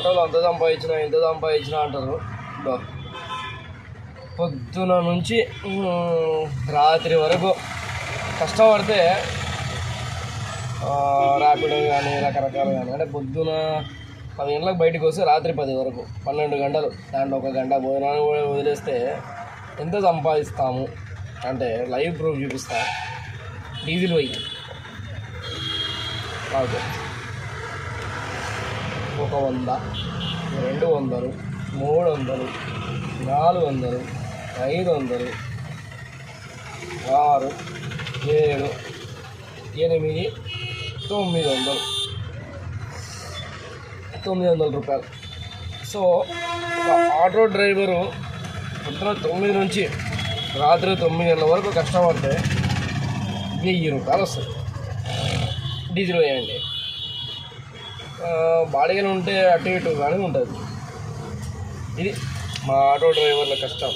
ఆటోలో అంత సంపాదించినా ఇంత సంపాదించినా అంటారు. పొద్దున నుంచి రాత్రి వరకు కష్టపడితే ర్యాపిడో కానీ రకరకాలు కానీ, అంటే పొద్దున 10 గంటలకు బయటకు వస్తే రాత్రి 10 వరకు 12 గంటలు, దాంట్లో 1 గంట భోజనాన్ని కూడా వదిలేస్తే ఎంత సంపాదిస్తాము అంటే లైవ్ ప్రూఫ్ చూపిస్తా. డీజిల్ పోయి మాకు 100, 200, 300, 400, 500, 6, 7, 8, 900 రూపాయలు. సో ఒక ఆటో డ్రైవరు పొద్దున 9 నుంచి రాత్రి 9 గంటల వరకు కష్టపడితే 1000 రూపాయలు వస్తుంది. డీజిల్ వేయండి, బాడీగా ఉంటే అటు ఇటు కానీ ఉంటుంది. ఇది మా ఆటో డ్రైవర్ల కష్టం.